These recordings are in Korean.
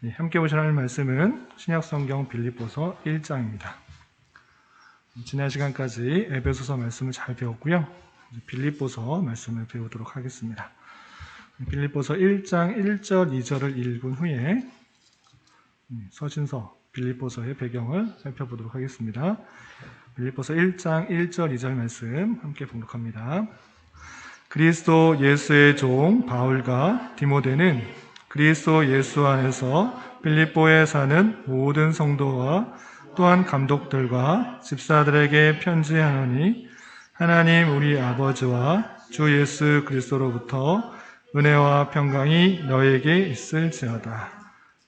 함께 보실 하나님 말씀은 신약성경 빌립보서 1장입니다. 지난 시간까지 에베소서 말씀을 잘 배웠고요. 빌립보서 말씀을 배우도록 하겠습니다. 빌립보서 1장 1절 2절을 읽은 후에 서신서 빌립보서의 배경을 살펴보도록 하겠습니다. 빌립보서 1장 1절 2절 말씀 함께 봉독합니다. 그리스도 예수의 종 바울과 디모데는 그리스도 예수 안에서 빌립보에 사는 모든 성도와 또한 감독들과 집사들에게 편지하노니 하나님 우리 아버지와 주 예수 그리스도로부터 은혜와 평강이 너에게 있을지어다.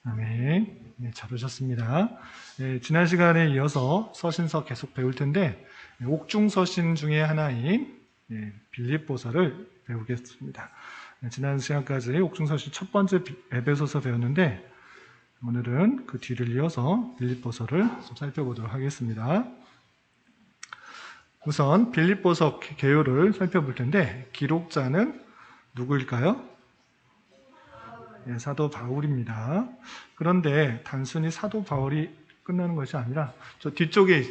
아멘. 네, 잘 오셨습니다. 지난 시간에 이어서 서신서 계속 배울 텐데 옥중서신 중에 하나인 빌립보서를 배우겠습니다. 지난 시간까지 옥중서신 첫 번째 에베소서 배웠는데 오늘은 그 뒤를 이어서 빌립보서를 좀 살펴보도록 하겠습니다. 우선 빌립보서 개요를 살펴볼 텐데 기록자는 누구일까요? 네, 사도 바울입니다. 그런데 단순히 사도 바울이 끝나는 것이 아니라 저 뒤쪽에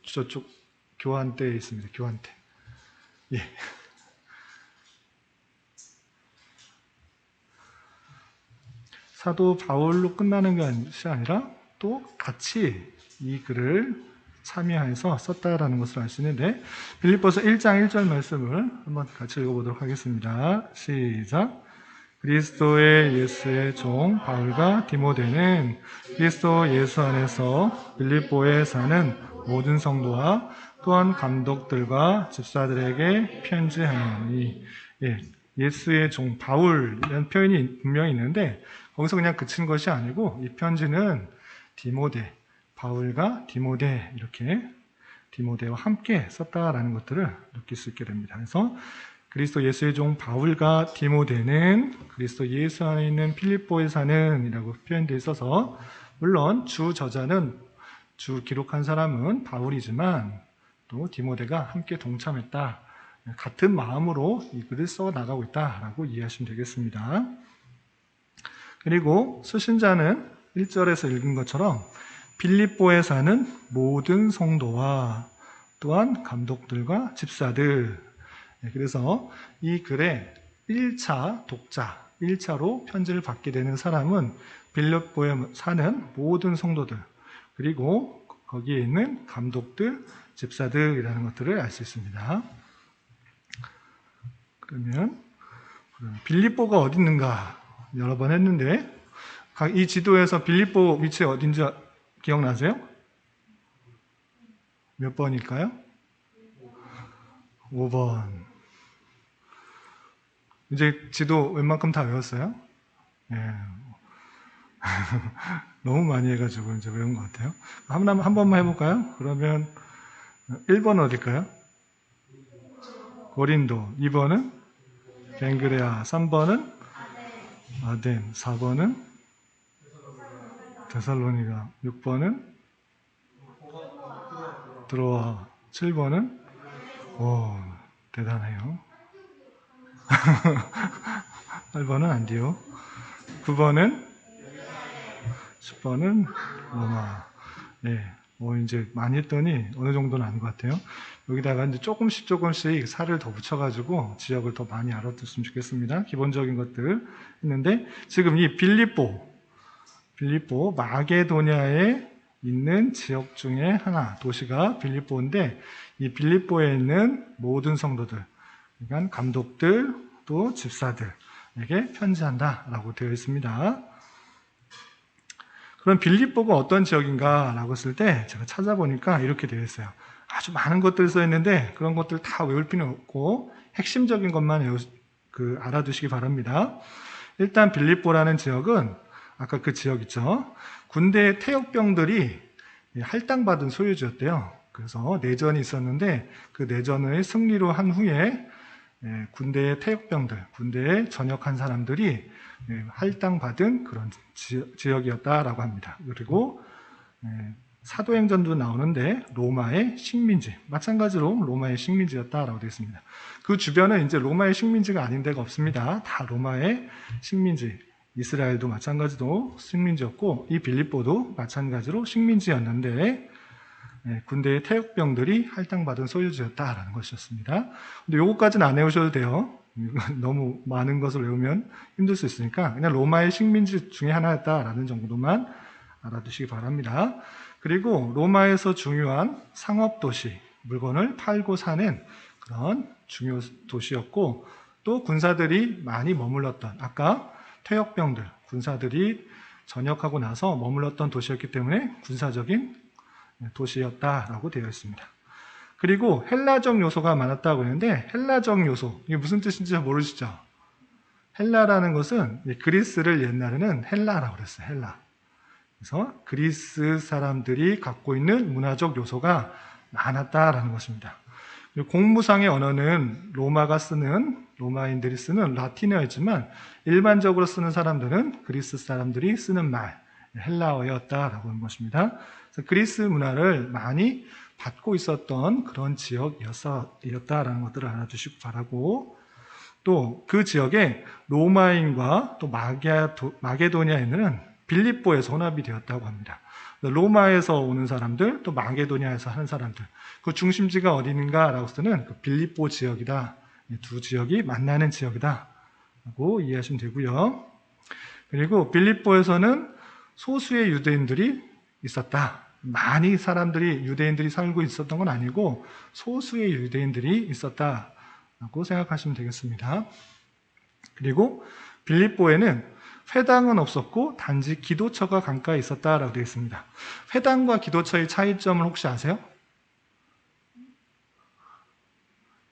저쪽 교환대에 있습니다. 교환대. 예. 사도 바울로 끝나는 것이 아니라 또 같이 이 글을 참여해서 썼다라는 것을 알 수 있는데 빌립보서 1장 1절 말씀을 한번 같이 읽어보도록 하겠습니다. 시작. 그리스도의 예수의 종 바울과 디모데는 그리스도 예수 안에서 빌립보에 사는 모든 성도와 또한 감독들과 집사들에게 편지하노니. 예수의 종 바울이라는 표현이 분명히 있는데 거기서 그냥 그친 것이 아니고 이 편지는 디모데, 바울과 디모데 이렇게 디모데와 함께 썼다라는 것들을 느낄 수 있게 됩니다. 그래서 그리스도 예수의 종 바울과 디모데는 그리스도 예수 안에 있는 필립보에 사는 이라고 표현되어 있어서 물론 주 저자는 주 기록한 사람은 바울이지만 또 디모데가 함께 동참했다. 같은 마음으로 이 글을 써 나가고 있다라고 이해하시면 되겠습니다. 그리고 수신자는 1절에서 읽은 것처럼 빌립보에 사는 모든 성도와 또한 감독들과 집사들. 그래서 이 글의 1차 독자, 1차로 편지를 받게 되는 사람은 빌립보에 사는 모든 성도들, 그리고 거기에 있는 감독들, 집사들이라는 것들을 알 수 있습니다. 그러면 빌립보가 어디 있는가 여러 번 했는데 이 지도에서 빌립보 위치 어딘지 기억나세요? 몇 번일까요? 5번. 이제 지도 웬만큼 다 외웠어요? 예. 너무 많이 해가지고 이제 외운 것 같아요. 한 번만 해볼까요? 그러면 1번 어딜까요? 고린도. 2번은 벤그레아. 3번은 아덴. 4번은 데살로니가. 6번은 드로아. 7번은 오, 대단해요. 8번은 안디오. 9번은 10번은 로마. 이제 많이 했더니 어느 정도는 아는 것 같아요. 여기다가 이제 조금씩 살을 더 붙여가지고 지역을 더 많이 알아두셨으면 좋겠습니다. 기본적인 것들 했는데 지금 이 빌립보 마게도냐에 있는 지역 중에 하나 도시가 빌립보인데 이 빌립보에 있는 모든 성도들, 그러니까 감독들 또 집사들에게 편지한다라고 되어 있습니다. 그럼 빌립보가 어떤 지역인가라고 했을 때 제가 찾아보니까 이렇게 되어 있어요. 아주 많은 것들이 써 있는데 그런 것들 다 외울 필요는 없고 핵심적인 것만 알아두시기 바랍니다. 일단 빌립보라는 지역은 아까 그 지역 있죠. 군대 태역병들이 할당받은 소유지였대요. 그래서 내전이 있었는데 그 내전을 승리로 한 후에 군대의 태역병들, 군대에 전역한 사람들이 할당받은 그런 지역이었다라고 합니다. 그리고 사도행전도 나오는데 로마의 식민지, 마찬가지로 로마의 식민지였다라고 되어 있습니다. 그 주변은 이제 로마의 식민지가 아닌 데가 없습니다. 다 로마의 식민지, 이스라엘도 마찬가지로 식민지였고 이 빌립보도 마찬가지로 식민지였는데 군대의 태역병들이 할당받은 소유지였다라는 것이었습니다. 근데 요거까지는 안 외우셔도 돼요. 너무 많은 것을 외우면 힘들 수 있으니까 그냥 로마의 식민지 중에 하나였다라는 정도만 알아두시기 바랍니다. 그리고 로마에서 중요한 상업도시, 물건을 팔고 사는 그런 중요 도시였고 또 군사들이 많이 머물렀던 아까 퇴역병들, 군사들이 전역하고 나서 머물렀던 도시였기 때문에 군사적인 도시였다라고 되어 있습니다. 그리고 헬라적 요소가 많았다고 했는데 헬라적 요소, 이게 무슨 뜻인지 잘 모르시죠? 헬라라는 것은 그리스를 옛날에는 헬라라고 그랬어요. 헬라. 그래서 그리스 사람들이 갖고 있는 문화적 요소가 많았다라는 것입니다. 공무상의 언어는 로마인들이 쓰는 라틴어였지만 일반적으로 쓰는 사람들은 그리스 사람들이 쓰는 말, 헬라어였다라고 하는 것입니다. 그래서 그리스 문화를 많이 받고 있었던 그런 지역이었다라는 것들을 알아두시고 바라고 또 그 지역에 로마인과 또 마게도니아인들은 빌립보에서 혼합이 되었다고 합니다. 로마에서 오는 사람들, 또 마게도니아에서 하는 사람들, 그 중심지가 어디인가라고 했을 때는 그 빌립보 지역이다. 두 지역이 만나는 지역이다. 라고 이해하시면 되고요. 그리고 빌립보에서는 소수의 유대인들이 있었다. 많이 유대인들이 살고 있었던 건 아니고 소수의 유대인들이 있었다라고 생각하시면 되겠습니다. 그리고 빌립보에는 회당은 없었고 단지 기도처가 강가에 있었다라고 되어 있습니다. 회당과 기도처의 차이점을 혹시 아세요?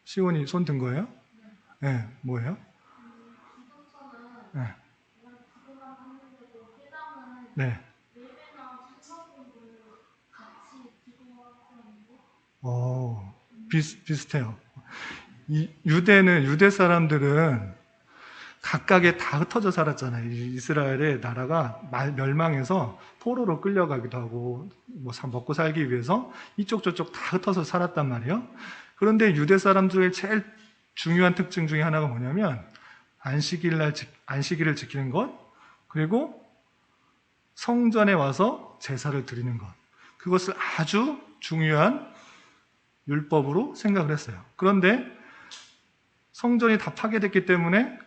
시온이 손 든 거예요? 네, 뭐예요? 네. 네. 비슷해요. 유대 사람들은 각각에 다 흩어져 살았잖아요. 이스라엘의 나라가 멸망해서 포로로 끌려가기도 하고 먹고 살기 위해서 이쪽 저쪽 다 흩어서 살았단 말이에요. 그런데 유대 사람들의 제일 중요한 특징 중에 하나가 뭐냐면 안식일을 지키는 것, 그리고 성전에 와서 제사를 드리는 것. 그것을 아주 중요한 율법으로 생각을 했어요. 그런데 성전이 다 파괴됐기 때문에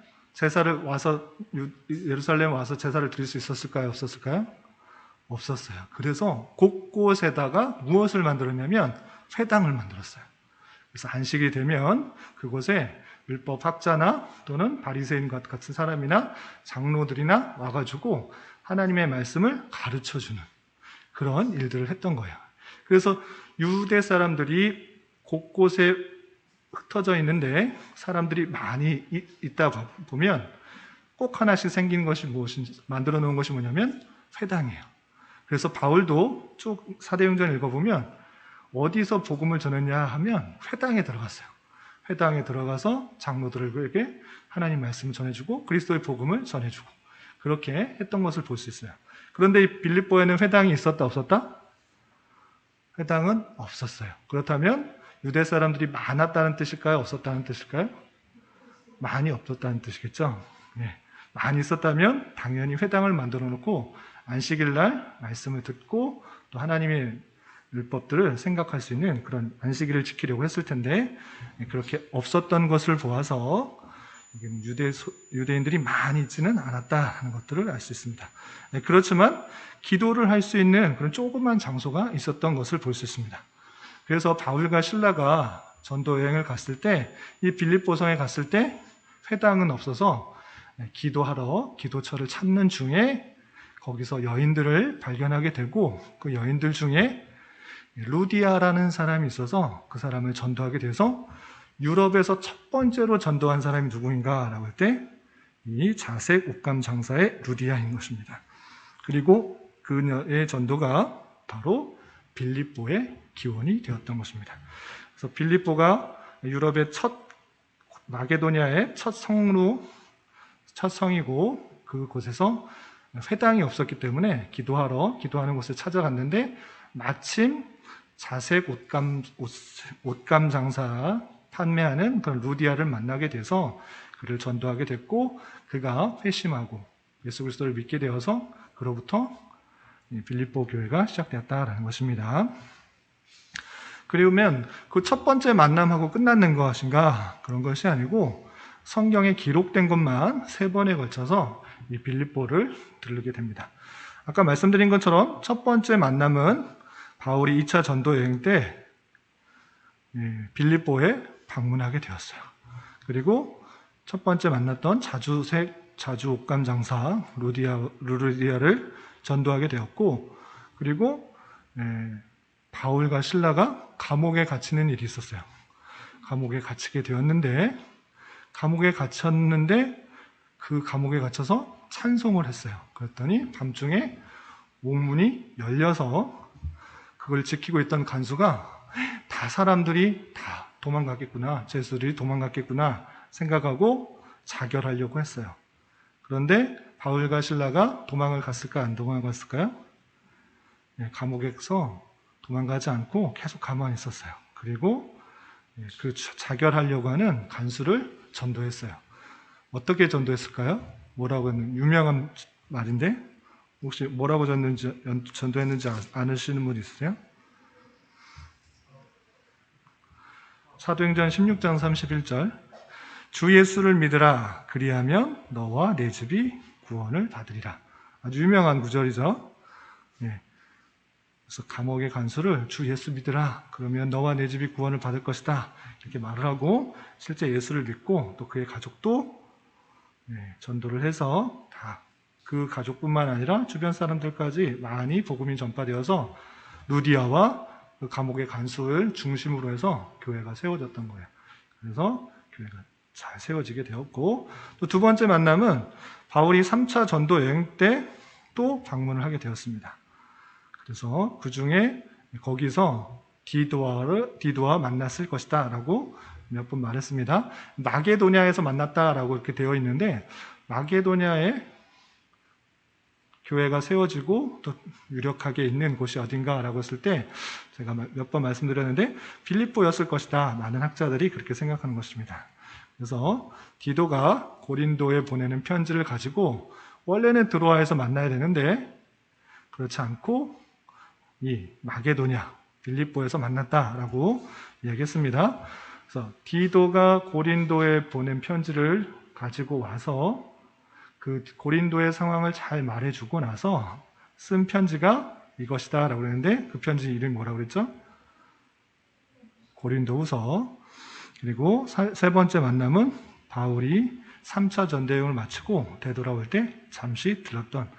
예루살렘에 와서 제사를 드릴 수 있었을까요? 없었을까요? 없었어요. 그래서 곳곳에다가 무엇을 만들었냐면 회당을 만들었어요. 그래서 안식이 되면 그곳에 율법 학자나 또는 바리새인 같은 사람이나 장로들이나 와가지고 하나님의 말씀을 가르쳐주는 그런 일들을 했던 거예요. 그래서 유대 사람들이 곳곳에 흩어져 있는데 사람들이 많이 있다 보면 꼭 하나씩 생긴 것이 만들어 놓은 것이 뭐냐면 회당이에요. 그래서 바울도 쭉 사도행전 읽어보면 어디서 복음을 전했냐 하면 회당에 들어갔어요. 회당에 들어가서 장로들에게 하나님 말씀을 전해주고 그리스도의 복음을 전해주고 그렇게 했던 것을 볼 수 있어요. 그런데 이 빌립보에는 회당이 있었다 없었다? 회당은 없었어요. 그렇다면 유대 사람들이 많았다는 뜻일까요? 없었다는 뜻일까요? 많이 없었다는 뜻이겠죠? 네. 많이 있었다면 당연히 회당을 만들어 놓고 안식일 날 말씀을 듣고 또 하나님의 율법들을 생각할 수 있는 그런 안식일을 지키려고 했을 텐데 그렇게 없었던 것을 보아서 유대인들이 많이 있지는 않았다 하는 것들을 알 수 있습니다. 그렇지만 기도를 할 수 있는 그런 조그만 장소가 있었던 것을 볼 수 있습니다. 그래서 바울과 실라가 전도 여행을 갔을 때 이 빌립보성에 갔을 때 회당은 없어서 기도하러 기도처를 찾는 중에 거기서 여인들을 발견하게 되고 그 여인들 중에 루디아라는 사람이 있어서 그 사람을 전도하게 돼서 유럽에서 첫 번째로 전도한 사람이 누구인가 라고 할 때 이 자색 옷감 장사의 루디아인 것입니다. 그리고 그녀의 전도가 바로 빌립보의 기원이 되었던 것입니다. 그래서 빌립보가 유럽의 마게도니아의 첫 성이고 그곳에서 회당이 없었기 때문에 기도하는 곳을 찾아갔는데 마침 자색 옷감 장사 판매하는 그런 루디아를 만나게 돼서 그를 전도하게 됐고 그가 회심하고 예수 그리스도를 믿게 되어서 그로부터 이 빌립보 교회가 시작되었다라는 것입니다. 그러면 그 첫 번째 만남하고 끝났는 것인가? 그런 것이 아니고 성경에 기록된 것만 3번에 걸쳐서 이 빌립보를 들르게 됩니다. 아까 말씀드린 것처럼 첫 번째 만남은 바울이 2차 전도 여행 때 빌립보에 방문하게 되었어요. 그리고 첫 번째 만났던 자주 옷감 장사 루디아를 전도하게 되었고, 그리고 바울과 실라가 감옥에 갇히는 일이 있었어요. 감옥에 갇히게 되었는데, 그 감옥에 갇혀서 찬송을 했어요. 그랬더니 밤중에 옥문이 열려서 그걸 지키고 있던 간수가 사람들이 다 도망갔겠구나, 제수들이 도망갔겠구나 생각하고 자결하려고 했어요. 그런데 바울과 실라가 도망을 갔을까, 안 도망갔을까요? 감옥에서 도망가지 않고 계속 가만히 있었어요. 그리고 그 자결하려고 하는 간수를 전도했어요. 어떻게 전도했을까요? 뭐라고 했는 유명한 말인데 혹시 뭐라고 전도했는지 아시는 분 있으세요? 사도행전 16장 31절, 주 예수를 믿으라, 그리하면 너와 내 집이 구원을 받으리라. 아주 유명한 구절이죠. 그래서 감옥의 간수를 주 예수 믿으라, 그러면 너와 내 집이 구원을 받을 것이다, 이렇게 말을 하고 실제 예수를 믿고 또 그의 가족도 전도를 해서 다 그 가족뿐만 아니라 주변 사람들까지 많이 복음이 전파되어서 루디아와 그 감옥의 간수를 중심으로 해서 교회가 세워졌던 거예요. 그래서 교회가 잘 세워지게 되었고, 또 두 번째 만남은 바울이 3차 전도 여행 때 또 방문을 하게 되었습니다. 그래서 그 중에 거기서 디도와 만났을 것이다 라고 몇 번 말했습니다. 마게도냐에서 만났다라고 이렇게 되어 있는데, 마게도냐에 교회가 세워지고 또 유력하게 있는 곳이 어딘가라고 했을 때 제가 몇 번 말씀드렸는데 빌립보였을 것이다. 많은 학자들이 그렇게 생각하는 것입니다. 그래서 디도가 고린도에 보내는 편지를 가지고 원래는 드로아에서 만나야 되는데 그렇지 않고 이 마게도냐, 빌립보에서 만났다라고 얘기했습니다. 그래서 디도가 고린도에 보낸 편지를 가지고 와서 그 고린도의 상황을 잘 말해주고 나서 쓴 편지가 이것이다 라고 그랬는데, 그 편지 이름이 뭐라고 그랬죠? 고린도후서. 그리고 세 번째 만남은 바울이 3차 전대여행을 마치고 되돌아올 때 잠시 들렀던,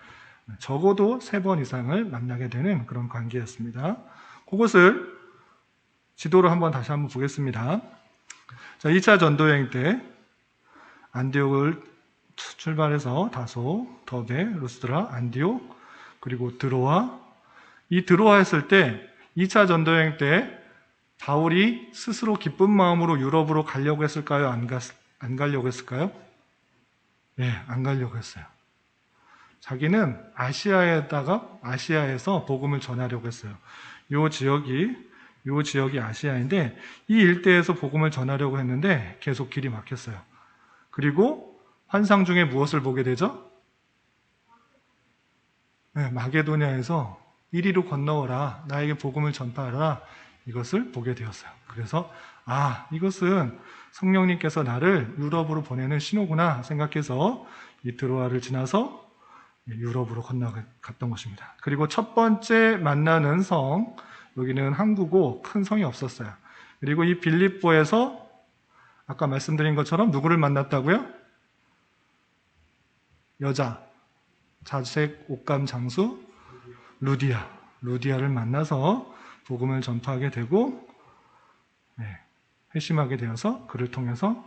적어도 3번 이상을 만나게 되는 그런 관계였습니다. 그것을 지도로 다시 한번 보겠습니다. 자, 2차 전도여행 때 안디옥을 출발해서 다소, 더베, 루스드라, 안디옥, 그리고 드로아. 이 드로아 했을 때 2차 전도여행 때 바울이 스스로 기쁜 마음으로 유럽으로 가려고 했을까요? 안 가려고 했을까요? 네, 안 가려고 했어요. 자기는 아시아에서 복음을 전하려고 했어요. 요 지역이 아시아인데 이 일대에서 복음을 전하려고 했는데 계속 길이 막혔어요. 그리고 환상 중에 무엇을 보게 되죠? 마게도냐에서 이리로 건너오라, 나에게 복음을 전파하라, 이것을 보게 되었어요. 그래서 이것은 성령님께서 나를 유럽으로 보내는 신호구나 생각해서 이 드로아를 지나서 유럽으로 건너갔던 것입니다. 그리고 첫 번째 만나는 성, 여기는 항구고 큰 성이 없었어요. 그리고 이 빌립보에서 아까 말씀드린 것처럼 누구를 만났다고요? 여자, 자색 옷감 장수 루디아를 만나서 복음을 전파하게 되고 회심하게 되어서 그를 통해서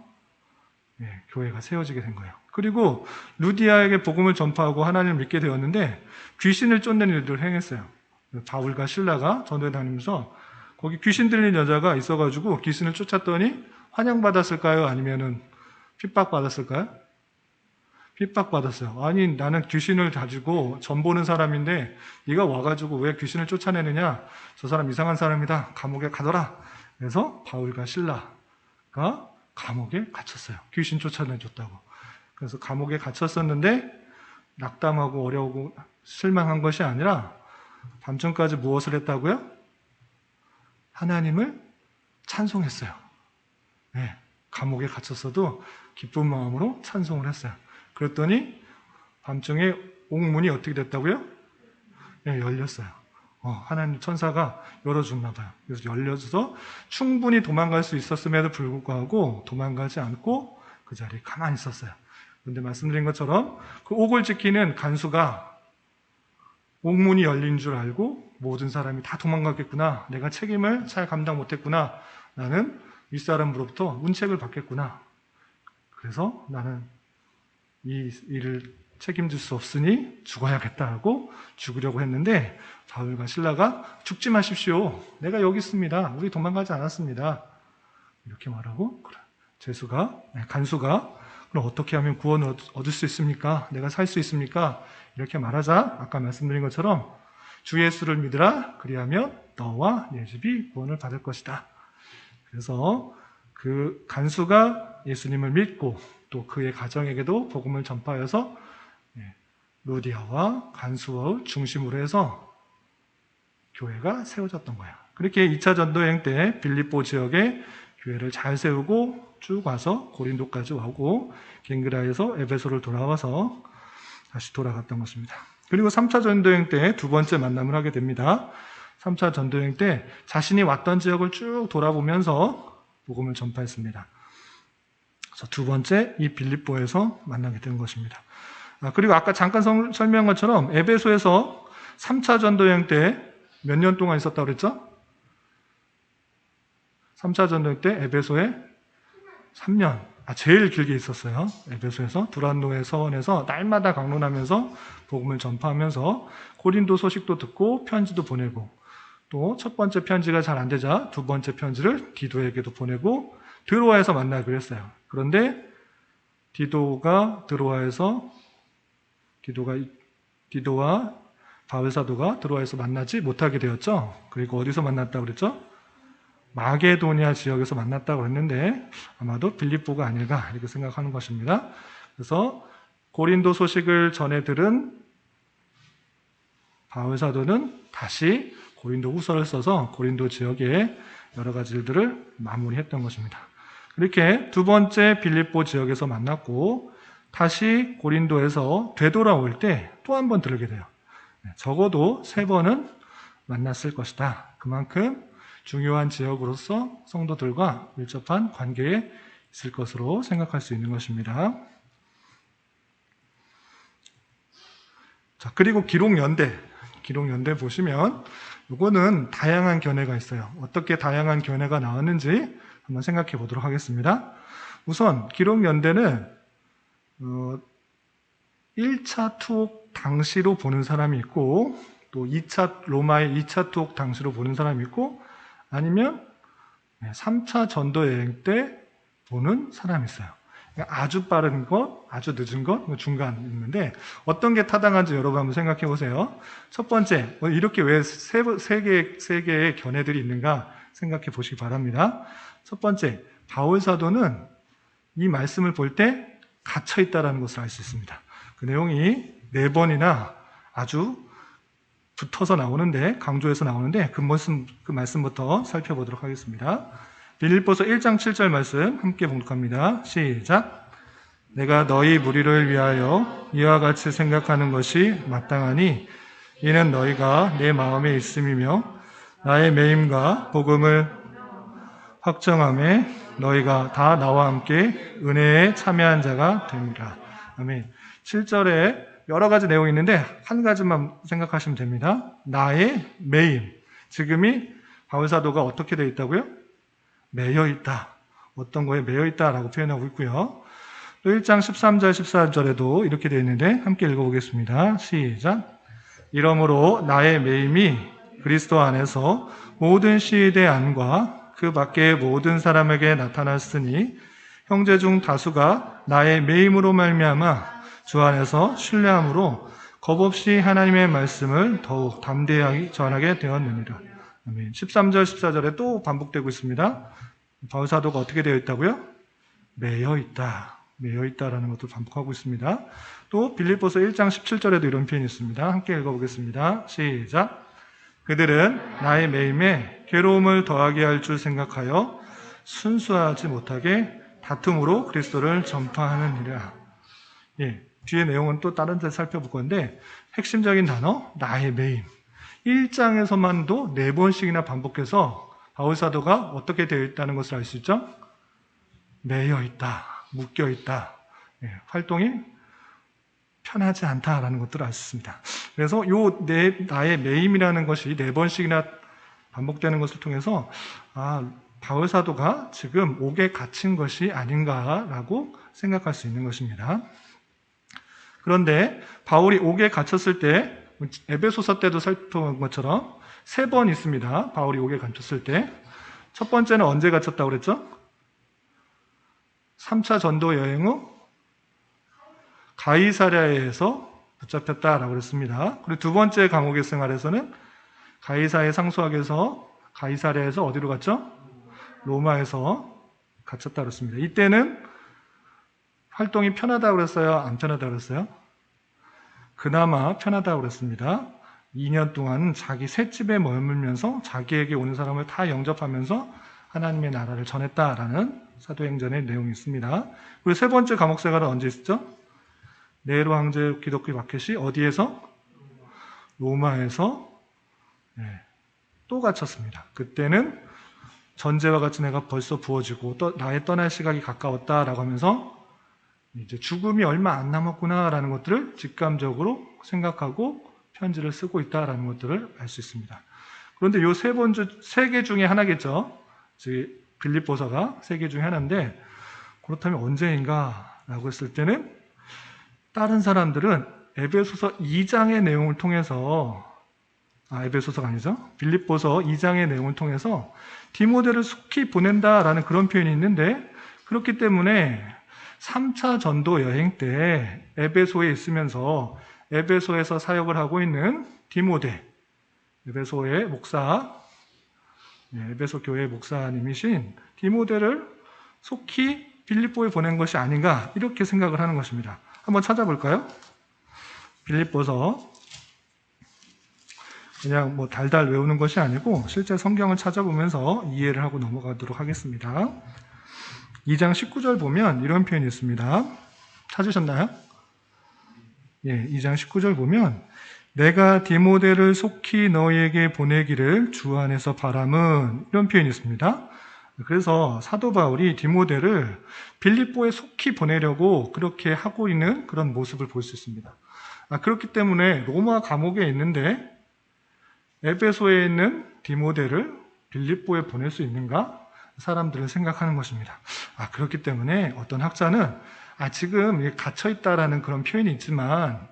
교회가 세워지게 된 거예요. 그리고 루디아에게 복음을 전파하고 하나님을 믿게 되었는데 귀신을 쫓는 일들을 행했어요. 바울과 실라가 전도에 다니면서 거기 귀신 들린 여자가 있어가지고 귀신을 쫓았더니 환영받았을까요? 아니면은 핍박받았을까요? 핍박받았어요. 아니, 나는 귀신을 가지고 전 보는 사람인데 네가 와가지고 왜 귀신을 쫓아내느냐? 저 사람 이상한 사람이다. 감옥에 가둬라. 그래서 바울과 실라가 감옥에 갇혔어요. 귀신 쫓아내줬다고. 그래서 감옥에 갇혔었는데 낙담하고 어려우고 실망한 것이 아니라 밤중까지 무엇을 했다고요? 하나님을 찬송했어요. 네, 감옥에 갇혔어도 기쁜 마음으로 찬송을 했어요. 그랬더니 밤중에 옥문이 어떻게 됐다고요? 네, 열렸어요. 하나님 천사가 열어줬나 봐요. 그래서 열려서 충분히 도망갈 수 있었음에도 불구하고 도망가지 않고 그 자리에 가만히 있었어요. 그런데 말씀드린 것처럼 그 옥을 지키는 간수가 옥문이 열린 줄 알고 모든 사람이 다 도망갔겠구나. 내가 책임을 잘 감당 못했구나. 나는 윗사람으로부터 문책을 받겠구나. 그래서 나는 이 일을 책임질 수 없으니 죽어야겠다 하고 죽으려고 했는데 바울과 실라가 죽지 마십시오. 내가 여기 있습니다. 우리 도망가지 않았습니다. 이렇게 말하고 간수가 그럼 어떻게 하면 구원을 얻을 수 있습니까? 내가 살 수 있습니까? 이렇게 말하자 아까 말씀드린 것처럼 주 예수를 믿으라. 그리하면 너와 네 집이 구원을 받을 것이다. 그래서 그 간수가 예수님을 믿고 또 그의 가정에게도 복음을 전파하여서 루디아와 간수를 중심으로 해서 교회가 세워졌던 거야. 그렇게 2차 전도여행 때 빌립보 지역에 교회를 잘 세우고 쭉 와서 고린도까지 오고 갱그라에서 에베소를 돌아와서 다시 돌아갔던 것입니다. 그리고 3차 전도여행 때 두 번째 만남을 하게 됩니다. 3차 전도여행 때 자신이 왔던 지역을 쭉 돌아보면서 복음을 전파했습니다. 그래서 두 번째 이 빌립보에서 만나게 된 것입니다. 그리고 아까 잠깐 설명한 것처럼 에베소에서 3차 전도여행 때 몇 년 동안 있었다고 그랬죠? 3차 전도여행 때 에베소에 3년, 제일 길게 있었어요. 에베소에서 두란노의 서원에서 날마다 강론하면서 복음을 전파하면서 고린도 소식도 듣고 편지도 보내고 또 첫 번째 편지가 잘 안 되자 두 번째 편지를 디도에게도 보내고 드로아에서 만나기로 했어요. 그런데 디도와 바울 사도가 드로아에서 만나지 못하게 되었죠. 그리고 어디서 만났다고 그랬죠? 마게도니아 지역에서 만났다고 했는데 아마도 빌립보가 아닐까 이렇게 생각하는 것입니다. 그래서 고린도 소식을 전해 들은 바울 사도는 다시 고린도 후서를 써서 고린도 지역의 여러 가지 일들을 마무리했던 것입니다. 이렇게 두 번째 빌립보 지역에서 만났고 다시 고린도에서 되돌아올 때 또 한 번 들게 돼요. 적어도 3번은 만났을 것이다. 그만큼 중요한 지역으로서 성도들과 밀접한 관계에 있을 것으로 생각할 수 있는 것입니다. 자, 그리고 기록연대 보시면 이거는 다양한 견해가 있어요. 어떻게 다양한 견해가 나왔는지 한번 생각해 보도록 하겠습니다. 우선 기록연대는 1차 투옥 당시로 보는 사람이 있고 또 로마의 2차 투옥 당시로 보는 사람이 있고 아니면 3차 전도여행 때 보는 사람이 있어요. 아주 빠른 것, 아주 늦은 것, 중간 있는데 어떤 게 타당한지 여러분 한번 생각해 보세요. 첫 번째, 이렇게 왜 세 개의 견해들이 있는가 생각해 보시기 바랍니다. 첫 번째, 바울 사도는 이 말씀을 볼 때 갇혀 있다는 것을 알 수 있습니다. 그 내용이 4번이나 아주 붙어서 나오는데, 강조해서 나오는데 그 말씀부터 살펴보도록 하겠습니다. 빌립보서 1장 7절 말씀 함께 봉독합니다. 시작. 내가 너희 무리를 위하여 이와 같이 생각하는 것이 마땅하니 이는 너희가 내 마음에 있음이며 나의 매임과 복음을 확정함에 너희가 다 나와 함께 은혜에 참여한 자가 됩니다. 아멘. 7절에 여러 가지 내용이 있는데 한 가지만 생각하시면 됩니다. 나의 매임. 지금이 바울 사도가 어떻게 되어 있다고요? 매여 있다. 어떤 거에 매여 있다라고 표현하고 있고요. 또 1장 13절 14절에도 이렇게 되어 있는데 함께 읽어보겠습니다. 시작. 이러므로 나의 매임이 그리스도 안에서 모든 시대의 안과 그 밖의 모든 사람에게 나타났으니 형제 중 다수가 나의 매임으로 말미암아 주 안에서 신뢰함으로 겁없이 하나님의 말씀을 더욱 담대하게 전하게 되었느니라. 아멘. 13절 14절에 또 반복되고 있습니다. 바울 사도가 어떻게 되어 있다고요? 매여 있다. 매여 있다라는 것도 반복하고 있습니다. 또 빌립보서 1장 17절에도 이런 표현이 있습니다. 함께 읽어보겠습니다. 시작. 그들은 나의 매임에 괴로움을 더하게 할 줄 생각하여 순수하지 못하게 다툼으로 그리스도를 전파하느니라. 예, 뒤에 내용은 또 다른 데 살펴볼 건데 핵심적인 단어 나의 매임. 1장에서만도 4번씩이나 반복해서 바울 사도가 어떻게 되어 있다는 것을 알 수 있죠? 매여 있다, 묶여 있다, 활동이 편하지 않다라는 것들을 알 수 있습니다. 그래서 나의 매임이라는 것이 4번씩이나 반복되는 것을 통해서 바울 사도가 지금 옥에 갇힌 것이 아닌가라고 생각할 수 있는 것입니다. 그런데 바울이 옥에 갇혔을 때 에베소서 때도 살펴본 것처럼 3번 있습니다. 바울이 옥에 갇혔을 때. 첫 번째는 언제 갇혔다고 그랬죠? 3차 전도 여행 후 가이사랴에서 붙잡혔다라고 그랬습니다. 그리고 두 번째 감옥의 생활에서는 가이사의 상수학에서 가이사랴에서 어디로 갔죠? 로마에서 갇혔다고 그랬습니다. 이때는 활동이 편하다고 그랬어요? 안 편하다고 그랬어요? 그나마 편하다고 그랬습니다. 2년 동안 자기 셋집에 머물면서 자기에게 오는 사람을 다 영접하면서 하나님의 나라를 전했다라는 사도행전의 내용이 있습니다. 그리고 세 번째 감옥 생활은 언제 있었죠? 네로 황제 기독교 마켓이 어디에서? 로마에서 또 갇혔습니다. 그때는 전제와 같이 내가 벌써 부어지고 나의 떠날 시각이 가까웠다라고 하면서 이제 죽음이 얼마 안 남았구나라는 것들을 직감적으로 생각하고 편지를 쓰고 있다라는 것들을 알 수 있습니다. 그런데 이 세 개 중에 하나겠죠. 즉 빌립보서가 3개 중에 하나인데 그렇다면 언제인가라고 했을 때는 다른 사람들은 에베소서 2장의 내용을 통해서 에베소서가 아니죠. 빌립보서 2장의 내용을 통해서 디모데를 속히 보낸다라는 그런 표현이 있는데 그렇기 때문에 3차 전도 여행 때 에베소에 있으면서 에베소에서 사역을 하고 있는 디모데, 에베소의 목사, 에베소 교회의 목사님이신 디모데를 속히 빌립보에 보낸 것이 아닌가 이렇게 생각을 하는 것입니다. 한번 찾아볼까요? 빌립보서 그냥 달달 외우는 것이 아니고 실제 성경을 찾아보면서 이해를 하고 넘어가도록 하겠습니다. 2장 19절 보면 이런 표현이 있습니다. 찾으셨나요? 2장 19절 보면 내가 디모데를 속히 너희에게 보내기를 주 안에서 바람은 이런 표현이 있습니다. 그래서 사도 바울이 디모데를 빌립보에 속히 보내려고 그렇게 하고 있는 그런 모습을 볼 수 있습니다. 그렇기 때문에 로마 감옥에 있는데 에베소에 있는 디모데를 빌립보에 보낼 수 있는가? 사람들은 생각하는 것입니다. 그렇기 때문에 어떤 학자는 지금 갇혀있다라는 그런 표현이 있지만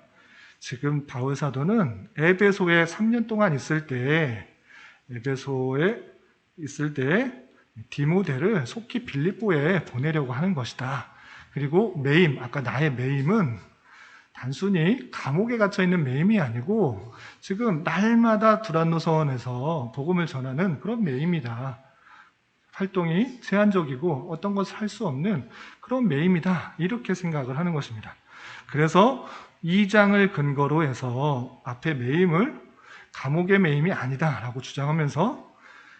지금 바울 사도는 에베소에 3년 동안 있을 때 디모데를 속히 빌립보에 보내려고 하는 것이다. 그리고 매임, 아까 나의 매임은 단순히 감옥에 갇혀있는 매임이 아니고 지금 날마다 두란노서원에서 복음을 전하는 그런 매임이다. 활동이 제한적이고 어떤 것을 할 수 없는 그런 매임이다. 이렇게 생각을 하는 것입니다. 그래서 2장을 근거로 해서 앞에 매임을 감옥의 매임이 아니다 라고 주장하면서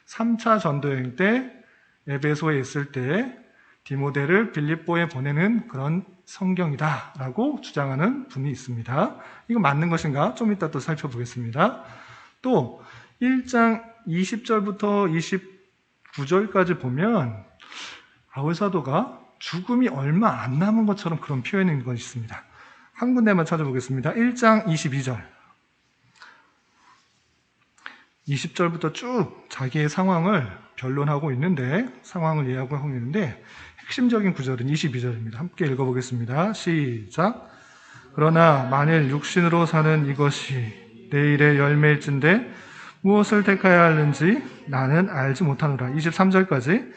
3차 전도여행 때 에베소에 있을 때 디모데를 빌립보에 보내는 그런 성경이다 라고 주장하는 분이 있습니다. 이거 맞는 것인가? 좀 이따 또 살펴보겠습니다. 또 1장 20절부터 29절까지 보면 바울 사도가 죽음이 얼마 안 남은 것처럼 그런 표현인 것이 있습니다. 한 군데만 찾아보겠습니다. 1장 22절. 20절부터 쭉 자기의 상황을 변론하고 있는데, 상황을 이해하고 있는데, 핵심적인 구절은 22절입니다. 함께 읽어보겠습니다. 시작. 그러나 만일 육신으로 사는 이것이 내일의 열매일진데 무엇을 택하여야 하는지 나는 알지 못하노라. 23절까지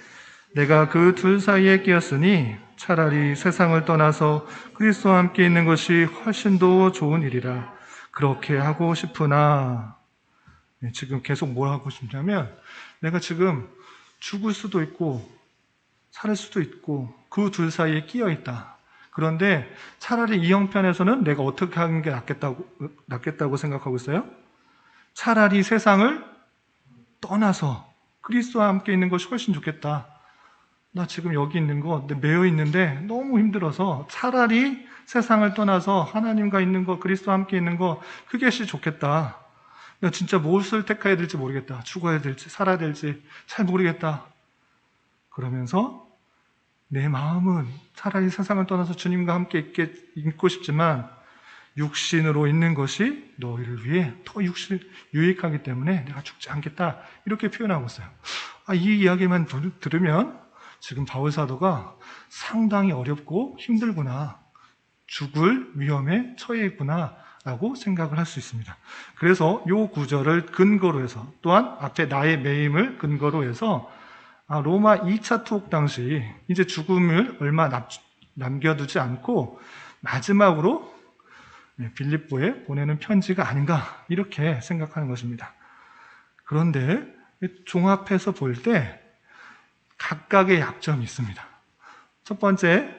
내가 그 둘 사이에 끼었으니 차라리 세상을 떠나서 그리스도와 함께 있는 것이 훨씬 더 좋은 일이라. 그렇게 하고 싶으나 지금 계속 뭘 하고 싶냐면 내가 지금 죽을 수도 있고 살 수도 있고 그 둘 사이에 끼어 있다. 그런데 차라리 이 형편에서는 내가 어떻게 하는 게 낫겠다고 생각하고 있어요? 차라리 세상을 떠나서 그리스도와 함께 있는 것이 훨씬 좋겠다. 나 지금 여기 있는 거 매여 있는데 너무 힘들어서 차라리 세상을 떠나서 하나님과 있는 거, 그리스도와 함께 있는 거, 그것이 좋겠다. 나 진짜 무엇을 택해야 될지 모르겠다. 죽어야 될지 살아야 될지 잘 모르겠다. 그러면서 내 마음은 차라리 세상을 떠나서 주님과 함께 있고 싶지만 육신으로 있는 것이 너희를 위해 더 유익하기 때문에 내가 죽지 않겠다. 이렇게 표현하고 있어요. 이 이야기만 들으면 지금 바울 사도가 상당히 어렵고 힘들구나. 죽을 위험에 처해 있구나. 라고 생각을 할 수 있습니다. 그래서 이 구절을 근거로 해서 또한 앞에 나의 매임을 근거로 해서 로마 2차 투옥 당시 이제 죽음을 얼마 남겨두지 않고 마지막으로 빌립보에 보내는 편지가 아닌가 이렇게 생각하는 것입니다. 그런데 종합해서 볼 때 각각의 약점이 있습니다. 첫 번째,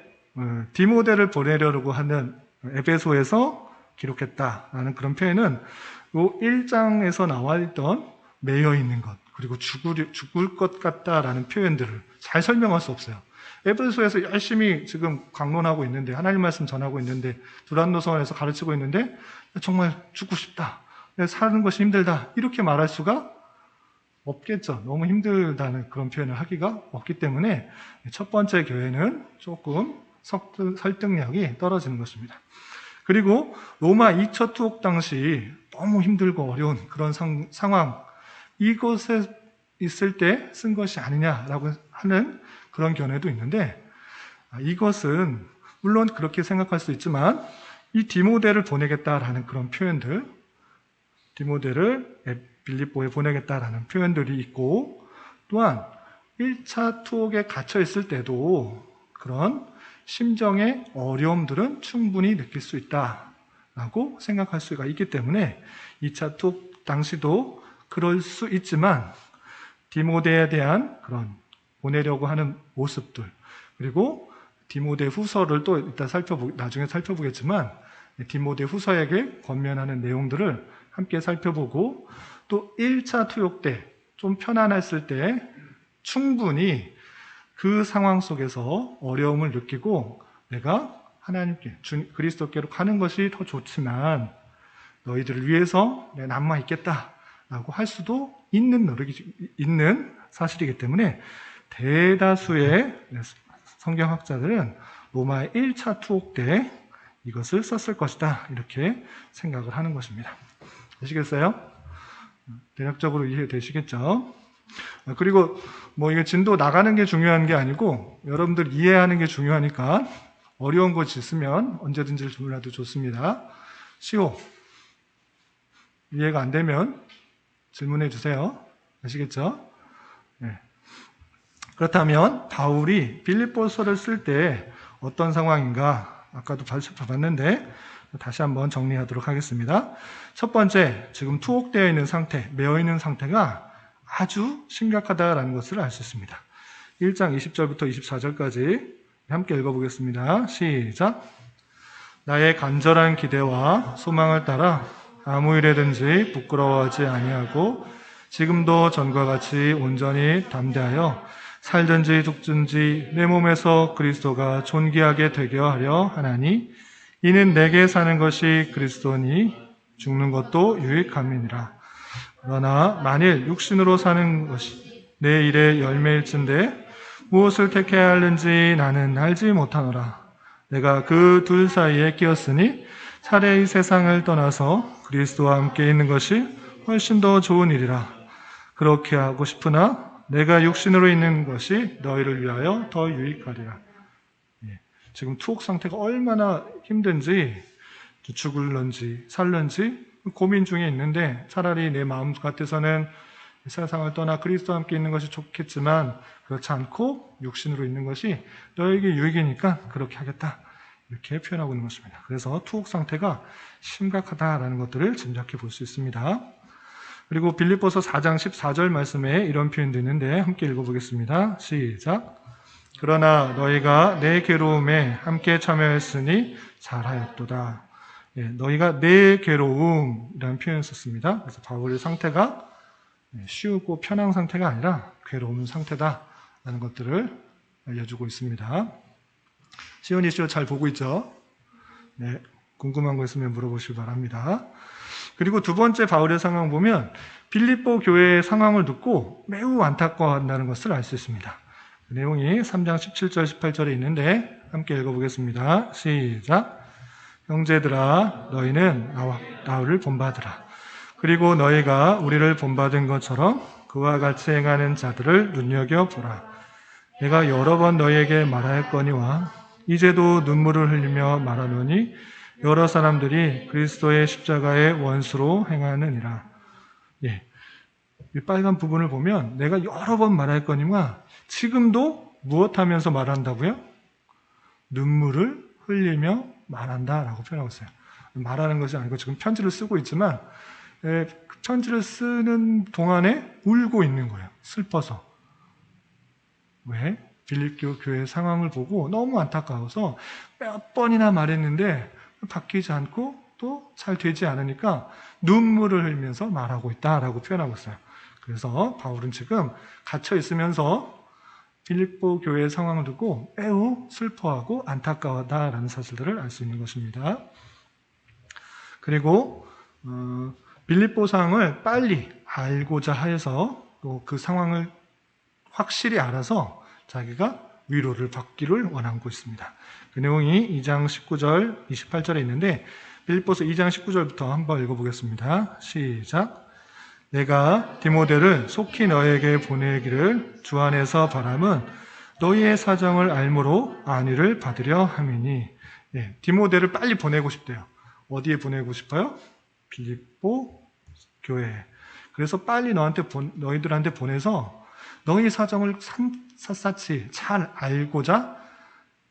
디모데를 보내려고 하는 에베소에서 기록했다라는 그런 표현은 이 1장에서 나와 있던 매여 있는 것 그리고 죽을 것 같다라는 표현들을 잘 설명할 수 없어요. 에베소에서 열심히 지금 강론하고 있는데 하나님 말씀 전하고 있는데 두란노서원에서 가르치고 있는데 정말 죽고 싶다. 사는 것이 힘들다. 이렇게 말할 수가 없겠죠. 너무 힘들다는 그런 표현을 하기가 없기 때문에 첫 번째 교회는 조금 설득력이 떨어지는 것입니다. 그리고 로마 2차 투옥 당시 너무 힘들고 어려운 그런 상황, 이곳에 있을 때 쓴 것이 아니냐라고 하는 그런 견해도 있는데 이것은 물론 그렇게 생각할 수 있지만 이 디모데를 보내겠다라는 그런 표현들, 디모데를 빌립보에 보내겠다라는 표현들이 있고 또한 1차 투옥에 갇혀 있을 때도 그런 심정의 어려움들은 충분히 느낄 수 있다라고 생각할 수가 있기 때문에 2차 투옥 당시도 그럴 수 있지만 디모데에 대한 그런 보내려고 하는 모습들 그리고 디모데 후서를 또 이따 나중에 살펴보겠지만 디모데 후서에게 권면하는 내용들을 함께 살펴보고 또 1차 투옥 때 좀 편안했을 때 충분히 그 상황 속에서 어려움을 느끼고 내가 하나님께 그리스도께로 가는 것이 더 좋지만 너희들을 위해서 내가 남아 있겠다라고 할 수도 있는 사실이기 때문에 대다수의 성경학자들은 로마의 1차 투옥 때 이것을 썼을 것이다 이렇게 생각을 하는 것입니다. 되시겠어요? 대략적으로 이해되시겠죠? 그리고 이게 진도 나가는 게 중요한 게 아니고 여러분들 이해하는 게 중요하니까 어려운 것이 있으면 언제든지 질문해도 좋습니다. 시호 이해가 안 되면 질문해 주세요. 아시겠죠? 네. 그렇다면 바울이 빌립보서를 쓸 때 어떤 상황인가 아까도 봤는데 다시 한번 정리하도록 하겠습니다. 첫 번째, 지금 투옥되어 있는 상태, 매어 있는 상태가 아주 심각하다라는 것을 알 수 있습니다. 1장 20절부터 24절까지 함께 읽어보겠습니다. 시작. 나의 간절한 기대와 소망을 따라 아무 일에든지 부끄러워하지 아니하고 지금도 전과 같이 온전히 담대하여 살든지 죽든지 내 몸에서 그리스도가 존귀하게 되게 하려 하나니 이는 내게 사는 것이 그리스도니 죽는 것도 유익함이니라. 그러나 만일 육신으로 사는 것이 내 일의 열매일진데 무엇을 택해야 하는지 나는 알지 못하노라. 내가 그 둘 사이에 끼었으니 차라리 세상을 떠나서 그리스도와 함께 있는 것이 훨씬 더 좋은 일이라. 그렇게 하고 싶으나 내가 육신으로 있는 것이 너희를 위하여 더 유익하리라. 지금 투옥 상태가 얼마나 힘든지 죽을런지 살런지 고민 중에 있는데 차라리 내 마음 같아서는 세상을 떠나 그리스도와 함께 있는 것이 좋겠지만 그렇지 않고 육신으로 있는 것이 너에게 유익이니까 그렇게 하겠다 이렇게 표현하고 있는 것입니다. 그래서 투옥 상태가 심각하다라는 것들을 짐작해 볼 수 있습니다. 그리고 빌립보서 4장 14절 말씀에 이런 표현도 있는데 함께 읽어보겠습니다. 시작. 그러나 너희가 내 괴로움에 함께 참여했으니 잘하였도다. 예, 너희가 내 괴로움이라는 표현을 썼습니다. 그래서 바울의 상태가 쉬우고 편한 상태가 아니라 괴로운 상태다라는 것들을 알려주고 있습니다. 시온이 씨도 잘 보고 있죠? 네, 궁금한 거 있으면 물어보시기 바랍니다. 그리고 두 번째 바울의 상황 보면 빌립보 교회의 상황을 듣고 매우 안타까워한다는 것을 알 수 있습니다. 그 내용이 3장 17절 18절에 있는데 함께 읽어보겠습니다. 시작. 형제들아 너희는 나를 본받으라. 그리고 너희가 우리를 본받은 것처럼 그와 같이 행하는 자들을 눈여겨보라. 내가 여러 번 너희에게 말하였거니와 이제도 눈물을 흘리며 말하노니 여러 사람들이 그리스도의 십자가의 원수로 행하느니라. 예, 이 빨간 부분을 보면 내가 여러 번 말하였거니와 지금도 무엇하면서 말한다고요? 눈물을 흘리며 말한다라고 표현하고 있어요. 말하는 것이 아니고 지금 편지를 쓰고 있지만 편지를 쓰는 동안에 울고 있는 거예요. 슬퍼서. 왜? 빌립보 교회 상황을 보고 너무 안타까워서 몇 번이나 말했는데 바뀌지 않고 또 잘 되지 않으니까 눈물을 흘리면서 말하고 있다라고 표현하고 있어요. 그래서 바울은 지금 갇혀 있으면서 빌립보 교회의 상황을 두고 매우 슬퍼하고 안타까워하다라는 사실들을 알 수 있는 것입니다. 그리고 빌립보 상황을 빨리 알고자 해서 또 그 상황을 확실히 알아서 자기가 위로를 받기를 원하고 있습니다. 그 내용이 2장 19절, 28절에 있는데 빌립보서 2장 19절부터 한번 읽어보겠습니다. 시작. 내가 디모데를 속히 너에게 보내기를 주 안에서 바람은 너희의 사정을 알므로 안위를 받으려 함이니. 예, 디모데를 빨리 보내고 싶대요. 어디에 보내고 싶어요? 빌립보 교회에. 그래서 빨리 너희들한테 보내서 너희 사정을 샅샅이 잘 알고자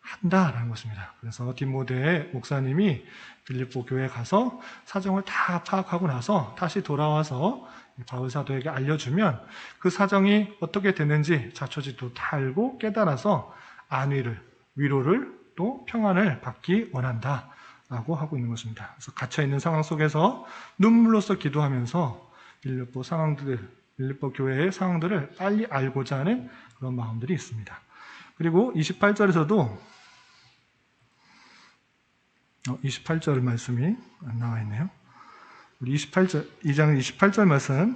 한다라는 것입니다. 그래서 디모데 목사님이 빌립보 교회에 가서 사정을 다 파악하고 나서 다시 돌아와서 바울 사도에게 알려주면 그 사정이 어떻게 되는지 자초지도 다 알고 깨달아서 안위를, 위로를 또 평안을 받기 원한다라고 하고 있는 것입니다. 그래서 갇혀있는 상황 속에서 눈물로써 기도하면서 빌립보 교회의 상황들을 빨리 알고자 하는 그런 마음들이 있습니다. 그리고 28절에서도 28절 말씀이 안 나와 있네요. 우리 2장 28절 말씀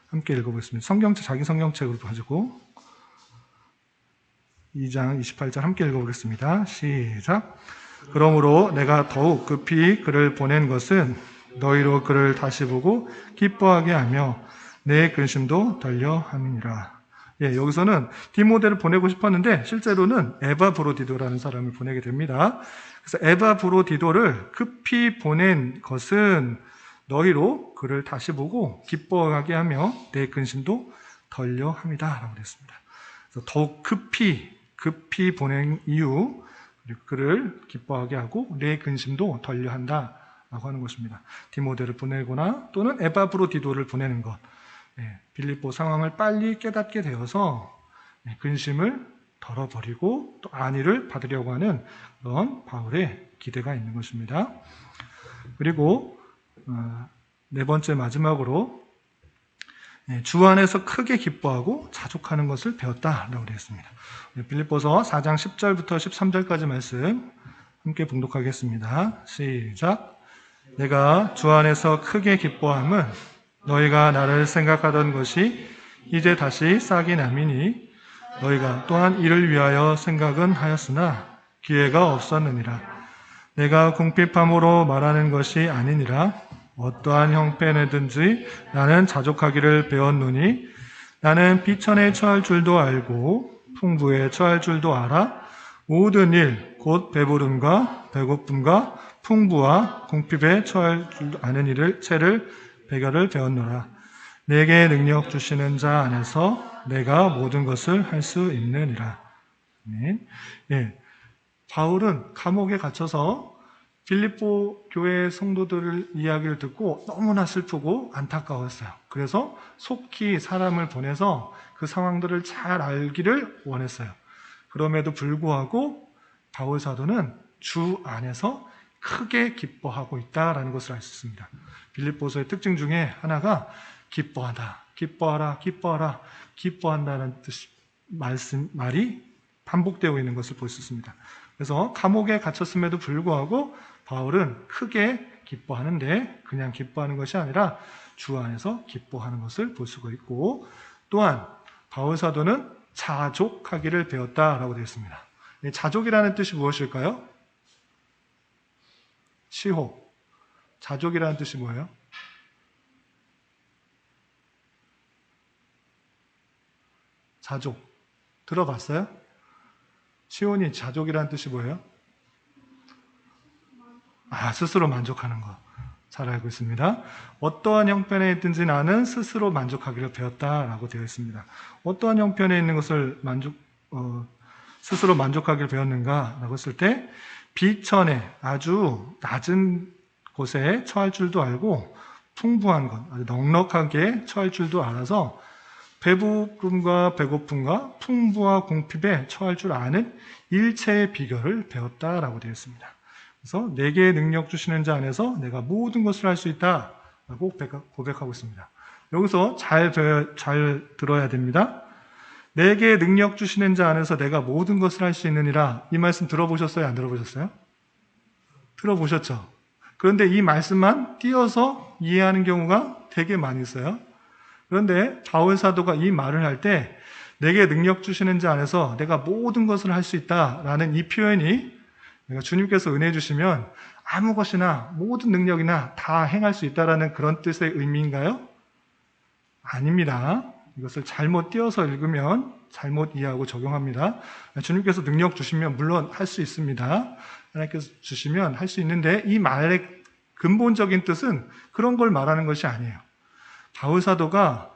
함께 읽어보겠습니다. 자기 성경책으로 가지고 2장 28절 함께 읽어보겠습니다. 시작. 그러므로 내가 더욱 급히 그를 보낸 것은 너희로 그를 다시 보고 기뻐하게 하며 내 근심도 덜려 함이니라. 예, 여기서는 디모데를 보내고 싶었는데 실제로는 에바브로디도라는 사람을 보내게 됩니다. 그래서 에바브로디도를 급히 보낸 것은 너희로 그를 다시 보고 기뻐하게 하며 내 근심도 덜려 함이다 라고 그랬습니다. 그래서 더욱 급히 보낸 이유, 그리고 그를 기뻐하게 하고 내 근심도 덜려 한다 라고 하는 것입니다. 디모데를 보내거나 또는 에바브로디도를 보내는 것, 빌립보 상황을 빨리 깨닫게 되어서 근심을 덜어버리고 또 안위를 받으려고 하는 그런 바울의 기대가 있는 것입니다. 그리고 네 번째 마지막으로 주 안에서 크게 기뻐하고 자족하는 것을 배웠다라고 되어 있습니다. 빌립보서 4장 10절부터 13절까지 말씀 함께 봉독하겠습니다. 시작. 내가 주 안에서 크게 기뻐함은 너희가 나를 생각하던 것이 이제 다시 싹이 남이니 너희가 또한 이를 위하여 생각은 하였으나 기회가 없었느니라. 내가 궁핍함으로 말하는 것이 아니니라. 어떠한 형편에든지 나는 자족하기를 배웠노니 나는 비천에 처할 줄도 알고 풍부에 처할 줄도 알아. 모든 일 곧 배부름과 배고픔과 풍부와 궁핍에 처할 줄 아는 일을 배결을 배웠노라. 내게 능력 주시는 자 안에서 내가 모든 것을 할 수 있느니라. 예, 바울은 감옥에 갇혀서 빌립보 교회 성도들 이야기를 듣고 너무나 슬프고 안타까웠어요. 그래서 속히 사람을 보내서 그 상황들을 잘 알기를 원했어요. 그럼에도 불구하고 바울 사도는 주 안에서 크게 기뻐하고 있다라는 것을 알 수 있습니다. 빌립보서의 특징 중에 하나가 기뻐하다, 기뻐하라, 기뻐하라, 기뻐한다는 말이 반복되고 있는 것을 볼 수 있습니다. 그래서 감옥에 갇혔음에도 불구하고 바울은 크게 기뻐하는데 그냥 기뻐하는 것이 아니라 주 안에서 기뻐하는 것을 볼 수가 있고, 또한 바울 사도는 자족하기를 배웠다라고 되어 있습니다. 자족이라는 뜻이 무엇일까요? 시호. 자족이라는 뜻이 뭐예요? 자족. 들어봤어요? 시온이 자족이라는 뜻이 뭐예요? 스스로 만족하는 것. 잘 알고 있습니다. 어떠한 형편에 있든지 나는 스스로 만족하기를 배웠다라고 되어 있습니다. 어떠한 형편에 있는 것을 스스로 만족하기를 배웠는가라고 했을 때, 비천에 아주 낮은 곳에 처할 줄도 알고 풍부한 것, 아주 넉넉하게 처할 줄도 알아서 배부름과 배고픔과 풍부와 궁핍에 처할 줄 아는 일체의 비결을 배웠다라고 되어 있습니다. 그래서 내게 능력 주시는 자 안에서 내가 모든 것을 할 수 있다라고 고백하고 있습니다. 여기서 잘 들어야 됩니다. 내게 능력 주시는 자 안에서 내가 모든 것을 할 수 있느니라. 이 말씀 들어보셨어요? 안 들어보셨어요? 들어보셨죠? 그런데 이 말씀만 띄어서 이해하는 경우가 되게 많이 있어요. 그런데 바울 사도가 이 말을 할 때 내게 능력 주시는 자 안에서 내가 모든 것을 할 수 있다라는 이 표현이, 주님께서 은혜 주시면 아무 것이나 모든 능력이나 다 행할 수 있다라는 그런 뜻의 의미인가요? 아닙니다. 이것을 잘못 띄어서 읽으면 잘못 이해하고 적용합니다. 주님께서 능력 주시면 물론 할 수 있습니다. 하나님께서 주시면 할 수 있는데, 이 말의 근본적인 뜻은 그런 걸 말하는 것이 아니에요. 바울 사도가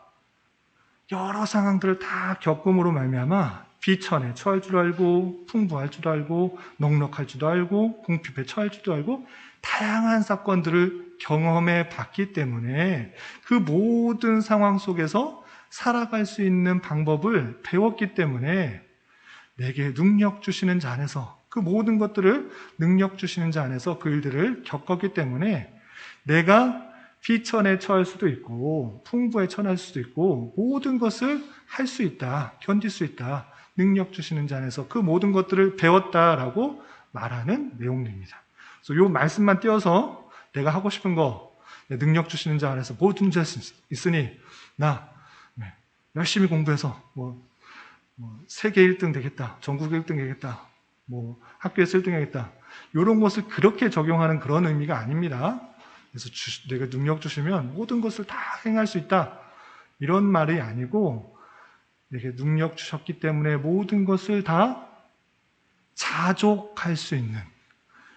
여러 상황들을 다 겪음으로 말미암아 비천에 처할 줄 알고 풍부할 줄 알고 넉넉할 줄도 알고 궁핍에 처할 줄도 알고 다양한 사건들을 경험해 봤기 때문에 그 모든 상황 속에서 살아갈 수 있는 방법을 배웠기 때문에 내게 능력 주시는 자 안에서, 그 모든 것들을 능력 주시는 자 안에서 그 일들을 겪었기 때문에 내가 비천에 처할 수도 있고 풍부에 처할 수도 있고 모든 것을 할 수 있다, 견딜 수 있다, 능력 주시는 자 안에서 그 모든 것들을 배웠다라고 말하는 내용입니다. 그래서 이 말씀만 띄어서 내가 하고 싶은 거, 능력 주시는 자 안에서 모든 것이 있으니 나 열심히 공부해서 세계 1등 되겠다, 전국 1등 되겠다, 학교에서 1등 하겠다, 이런 것을 그렇게 적용하는 그런 의미가 아닙니다. 그래서 내가 능력 주시면 모든 것을 다 행할 수 있다, 이런 말이 아니고, 내게 능력 주셨기 때문에 모든 것을 다 자족할 수 있는,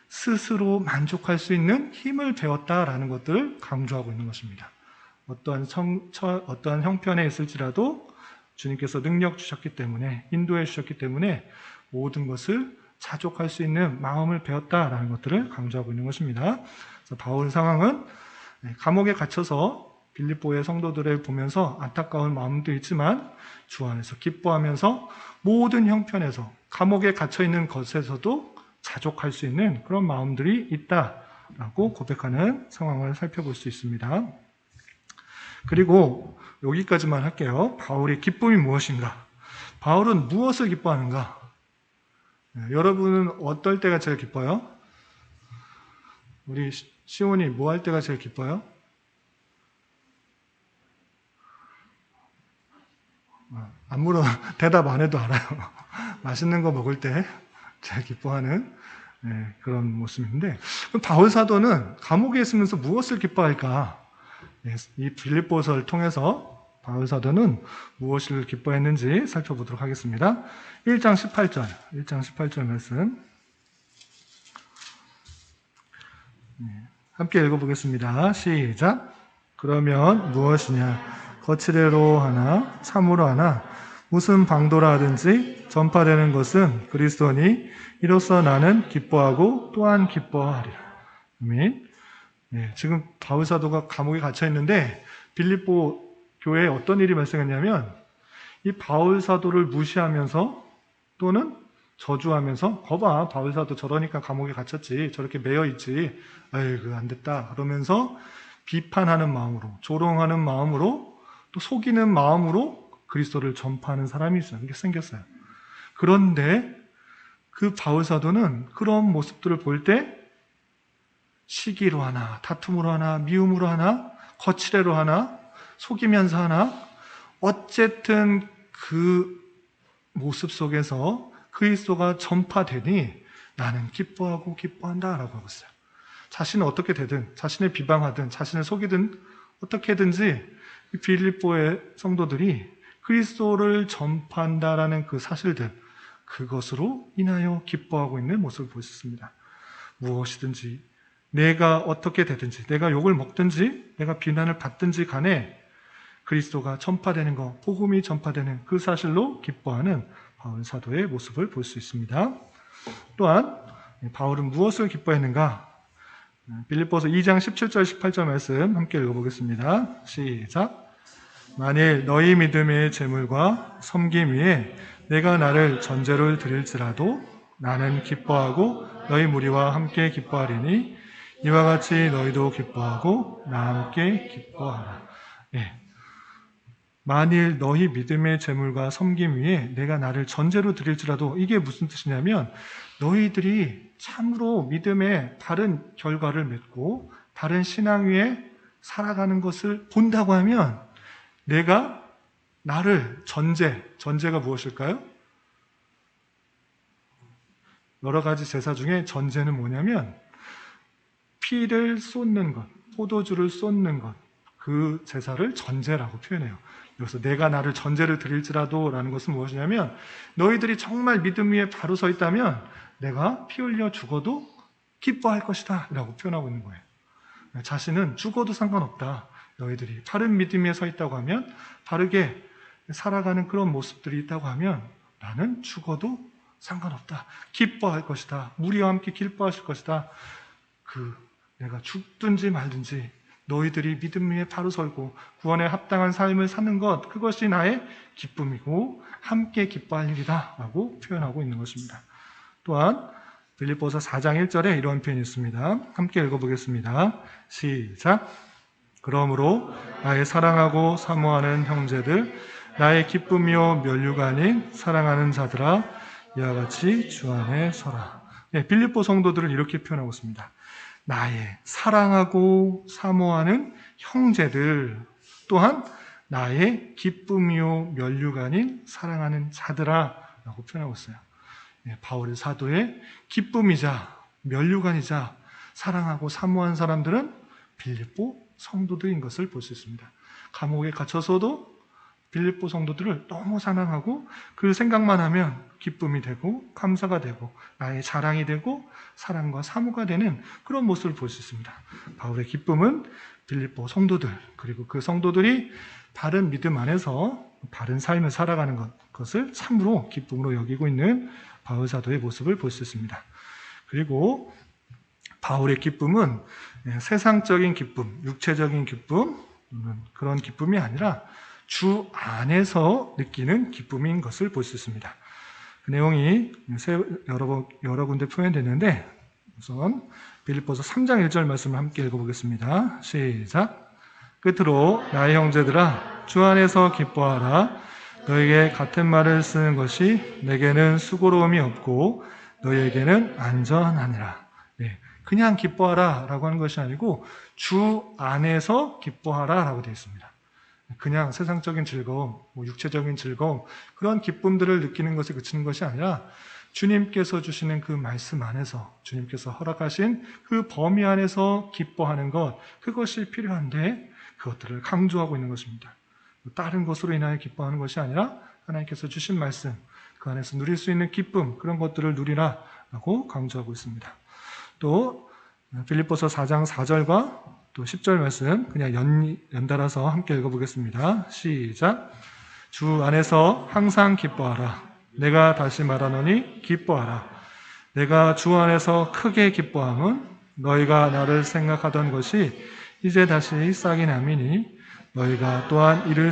스스로 만족할 수 있는 힘을 배웠다라는 것들을 강조하고 있는 것입니다. 어떠한 형편에 있을지라도 주님께서 능력 주셨기 때문에, 인도해 주셨기 때문에 모든 것을 자족할 수 있는 마음을 배웠다라는 것들을 강조하고 있는 것입니다. 그래서 바울 상황은 감옥에 갇혀서 빌립보의 성도들을 보면서 안타까운 마음도 있지만 주 안에서 기뻐하면서 모든 형편에서 감옥에 갇혀 있는 것에서도 자족할 수 있는 그런 마음들이 있다라고 고백하는 상황을 살펴볼 수 있습니다. 그리고 여기까지만 할게요. 바울의 기쁨이 무엇인가? 바울은 무엇을 기뻐하는가? 여러분은 어떨 때가 제일 기뻐요? 우리 시온이 뭐 할 때가 제일 기뻐요? 안 물어, 대답 안 해도 알아요. 맛있는 거 먹을 때 제일 기뻐하는 그런 모습인데, 바울 사도는 감옥에 있으면서 무엇을 기뻐할까? 이 빌립보서를 통해서 바울 사도는 무엇을 기뻐했는지 살펴보도록 하겠습니다. 1장 18절 말씀 함께 읽어보겠습니다. 시작. 그러면 무엇이냐? 거칠애로 하나 참으로 하나 무슨 방도라 하든지 전파되는 것은 그리스도니 이로써 나는 기뻐하고 또한 기뻐하리라. 아멘. 지금 바울 사도가 감옥에 갇혀 있는데 빌립보 교회에 어떤 일이 발생했냐면, 이 바울 사도를 무시하면서 또는 저주하면서 거봐 바울사도 저러니까 감옥에 갇혔지 저렇게 매여있지 아이고 안 됐다 그러면서 비판하는 마음으로 조롱하는 마음으로 또 속이는 마음으로 그리스도를 전파하는 사람이 생겼어요. 그런데 그 바울사도는 그런 모습들을 볼 때 시기로 하나 다툼으로 하나 미움으로 하나 거칠애로 하나 속이면서 하나 어쨌든 그 모습 속에서 그리스도가 전파되니 나는 기뻐하고 기뻐한다 라고 하고 있어요. 자신은 어떻게 되든 자신을 비방하든 자신을 속이든 어떻게든지 빌립보의 성도들이 그리스도를 전파한다라는 그 사실들 그것으로 인하여 기뻐하고 있는 모습을 볼 수 있습니다. 무엇이든지 내가 어떻게 되든지 내가 욕을 먹든지 내가 비난을 받든지 간에 그리스도가 전파되는 것, 복음이 전파되는 그 사실로 기뻐하는 바울 사도의 모습을 볼 수 있습니다. 또한 바울은 무엇을 기뻐했는가? 빌립보서 2장 17절 18절 말씀 함께 읽어보겠습니다. 시작. 만일 너희 믿음의 재물과 섬김 위에 내가 나를 전제로 드릴지라도 나는 기뻐하고 너희 무리와 함께 기뻐하리니 이와 같이 너희도 기뻐하고 나와 함께 기뻐하라. 예. 만일 너희 믿음의 재물과 섬김 위에 내가 나를 전제로 드릴지라도 이게 무슨 뜻이냐면 너희들이 참으로 믿음의 바른 결과를 맺고 바른 신앙 위에 살아가는 것을 본다고 하면 내가 나를 전제가 무엇일까요? 여러 가지 제사 중에 전제는 뭐냐면 피를 쏟는 것, 포도주를 쏟는 것, 그 제사를 전제라고 표현해요. 그래서 내가 나를 전제를 드릴지라도 라는 것은 무엇이냐면 너희들이 정말 믿음 위에 바로 서 있다면 내가 피 흘려 죽어도 기뻐할 것이다 라고 표현하고 있는 거예요. 자신은 죽어도 상관없다. 너희들이 바른 믿음 위에 서 있다고 하면 바르게 살아가는 그런 모습들이 있다고 하면 나는 죽어도 상관없다. 기뻐할 것이다. 무리와 함께 기뻐하실 것이다. 내가 죽든지 말든지 너희들이 믿음 위에 바로 서고 구원에 합당한 삶을 사는 것 그것이 나의 기쁨이고 함께 기뻐할 일이다 라고 표현하고 있는 것입니다. 또한 빌립보서 4장 1절에 이런 표현이 있습니다. 함께 읽어보겠습니다. 시작. 그러므로 나의 사랑하고 사모하는 형제들 나의 기쁨이요 면류가 아닌 사랑하는 자들아 이와 같이 주 안에 서라. 네, 빌립보 성도들을 이렇게 표현하고 있습니다. 나의 사랑하고 사모하는 형제들 또한 나의 기쁨이요 면류가 아닌 사랑하는 자들아 라고 표현하고 있어요. 바울의 사도의 기쁨이자 면류관이자 사랑하고 사모한 사람들은 빌립보 성도들인 것을 볼 수 있습니다. 감옥에 갇혀서도 빌립보 성도들을 너무 사랑하고 그 생각만 하면 기쁨이 되고 감사가 되고 나의 자랑이 되고 사랑과 사모가 되는 그런 모습을 볼 수 있습니다. 바울의 기쁨은 빌립보 성도들 그리고 그 성도들이 바른 믿음 안에서 바른 삶을 살아가는 것을 참으로 기쁨으로 여기고 있는 바울 사도의 모습을 볼 수 있습니다. 그리고 바울의 기쁨은 세상적인 기쁨, 육체적인 기쁨 그런 기쁨이 아니라 주 안에서 느끼는 기쁨인 것을 볼 수 있습니다. 그 내용이 여러 군데 표현되는데 우선 빌립보서 3장 1절 말씀을 함께 읽어보겠습니다. 시작. 끝으로 나의 형제들아 주 안에서 기뻐하라. 너에게 같은 말을 쓰는 것이 내게는 수고로움이 없고 너희에게는 안전하니라. 네, 그냥 기뻐하라 라고 하는 것이 아니고 주 안에서 기뻐하라 라고 되어 있습니다. 그냥 세상적인 즐거움, 육체적인 즐거움 그런 기쁨들을 느끼는 것에 그치는 것이 아니라 주님께서 주시는 그 말씀 안에서 주님께서 허락하신 그 범위 안에서 기뻐하는 것 그것이 필요한데 그것들을 강조하고 있는 것입니다. 다른 것으로 인하여 기뻐하는 것이 아니라 하나님께서 주신 말씀 그 안에서 누릴 수 있는 기쁨 그런 것들을 누리라 라고 강조하고 있습니다. 또 빌립보서 4장 4절과 또 10절 말씀 그냥 연달아서 함께 읽어보겠습니다. 시작. 주 안에서 항상 기뻐하라. 내가 다시 말하노니 기뻐하라. 내가 주 안에서 크게 기뻐함은 너희가 나를 생각하던 것이 이제 다시 싹이 남이니 너희가 또한 이를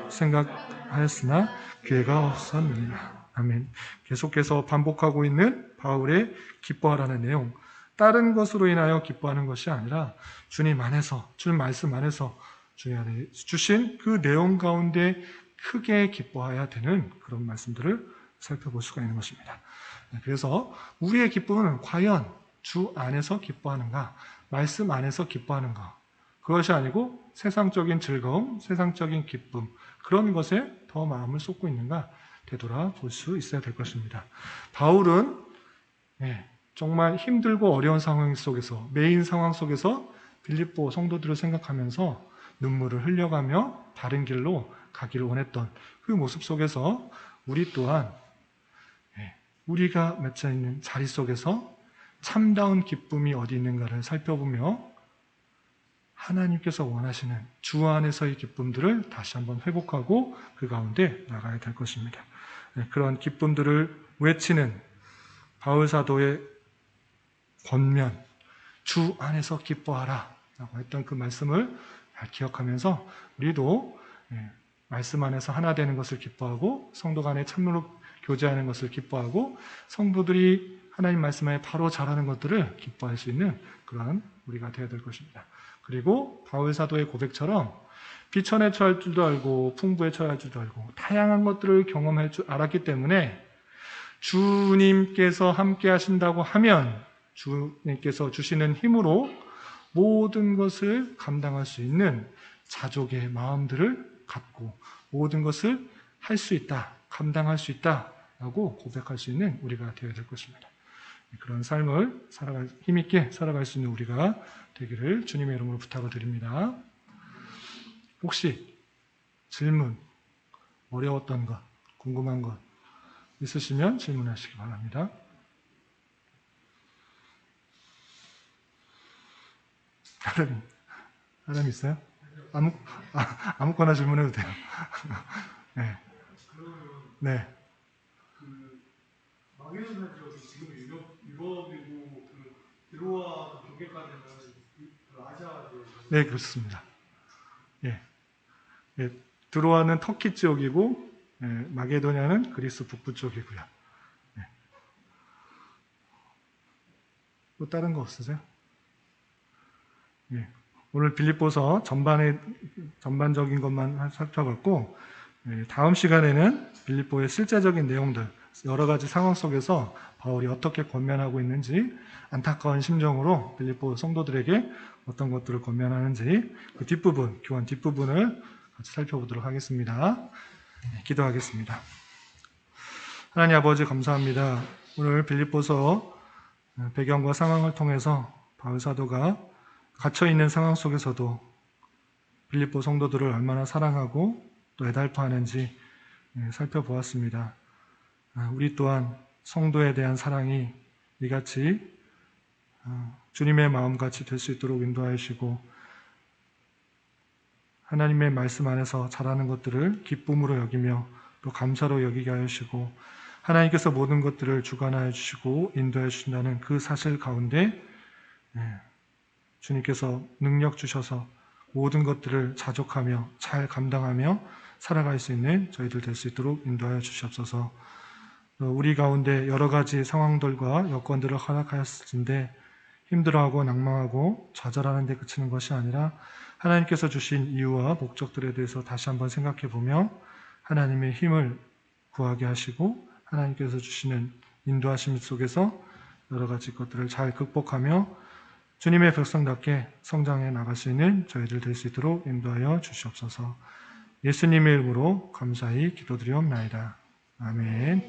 생각하였으나 기회가 없었느니라. 아멘. 계속해서 반복하고 있는 바울의 기뻐하라는 내용. 다른 것으로 인하여 기뻐하는 것이 아니라 주님 안에서, 주님 말씀 안에서 주님 안에 주신 그 내용 가운데 크게 기뻐해야 되는 그런 말씀들을 살펴볼 수가 있는 것입니다. 그래서 우리의 기쁨은 과연 주 안에서 기뻐하는가, 말씀 안에서 기뻐하는가, 그것이 아니고 세상적인 즐거움, 세상적인 기쁨, 그런 것에 더 마음을 쏟고 있는가 되돌아볼 수 있어야 될 것입니다. 바울은 정말 힘들고 어려운 상황 속에서, 매인 상황 속에서 빌립보 성도들을 생각하면서 눈물을 흘려가며 바른 길로 가기를 원했던 그 모습 속에서 우리 또한 우리가 맺혀 있는 자리 속에서 참다운 기쁨이 어디 있는가를 살펴보며 하나님께서 원하시는 주 안에서의 기쁨들을 다시 한번 회복하고 그 가운데 나가야 될 것입니다. 그런 기쁨들을 외치는 바울 사도의 권면, 주 안에서 기뻐하라 라고 했던 그 말씀을 잘 기억하면서 우리도 말씀 안에서 하나 되는 것을 기뻐하고 성도 간에 참으로 교제하는 것을 기뻐하고 성도들이 하나님 말씀 안에 바로 자라는 것들을 기뻐할 수 있는 그러한 우리가 되어야 될 것입니다. 그리고 바울 사도의 고백처럼 비천에 처할 줄도 알고 풍부에 처할 줄도 알고 다양한 것들을 경험할 줄 알았기 때문에 주님께서 함께 하신다고 하면 주님께서 주시는 힘으로 모든 것을 감당할 수 있는 자족의 마음들을 갖고 모든 것을 할 수 있다, 감당할 수 있다라고 고백할 수 있는 우리가 되어야 될 것입니다. 그런 삶을 힘있게 살아갈 수 있는 우리가 되기를 주님의 이름으로 부탁을 드립니다. 혹시 질문, 어려웠던 것, 궁금한 것 있으시면 질문하시기 바랍니다. 사람 있어요? 아무거나 질문해도 돼요. 네. 네. 마게도냐 지역이 지금 유럽이고 드로아 경계까지는 아시아 지역. 네, 그렇습니다. 예. 예. 드로아는 터키 지역이고 마게도냐는 그리스 북부 쪽이고요. 예. 또 다른 거 없으세요? 예. 오늘 빌립보서 전반적인 것만 살펴봤고 다음 시간에는 빌립보의 실제적인 내용들, 여러 가지 상황 속에서 바울이 어떻게 권면하고 있는지, 안타까운 심정으로 빌립보 성도들에게 어떤 것들을 권면하는지 그 뒷부분, 교환 뒷부분을 같이 살펴보도록 하겠습니다. 기도하겠습니다. 하나님 아버지 감사합니다. 오늘 빌립보서 배경과 상황을 통해서 바울 사도가 갇혀있는 상황 속에서도 빌립보 성도들을 얼마나 사랑하고 또 애달파하는지 살펴보았습니다. 우리 또한 성도에 대한 사랑이 이같이 주님의 마음같이 될 수 있도록 인도하여 주시고 하나님의 말씀 안에서 자라는 것들을 기쁨으로 여기며 또 감사로 여기게 하여 주시고 하나님께서 모든 것들을 주관하여 주시고 인도하여 주신다는 그 사실 가운데 주님께서 능력 주셔서 모든 것들을 자족하며 잘 감당하며 살아갈 수 있는 저희들 될 수 있도록 인도하여 주시옵소서. 우리 가운데 여러 가지 상황들과 여건들을 허락하였을진데 힘들어하고 낭망하고 좌절하는 데 그치는 것이 아니라 하나님께서 주신 이유와 목적들에 대해서 다시 한번 생각해 보며 하나님의 힘을 구하게 하시고 하나님께서 주시는 인도하심 속에서 여러 가지 것들을 잘 극복하며 주님의 백성답게 성장해 나갈 수 있는 저희들 될 수 있도록 인도하여 주시옵소서. 예수님의 이름으로 감사히 기도드리옵나이다. 아멘.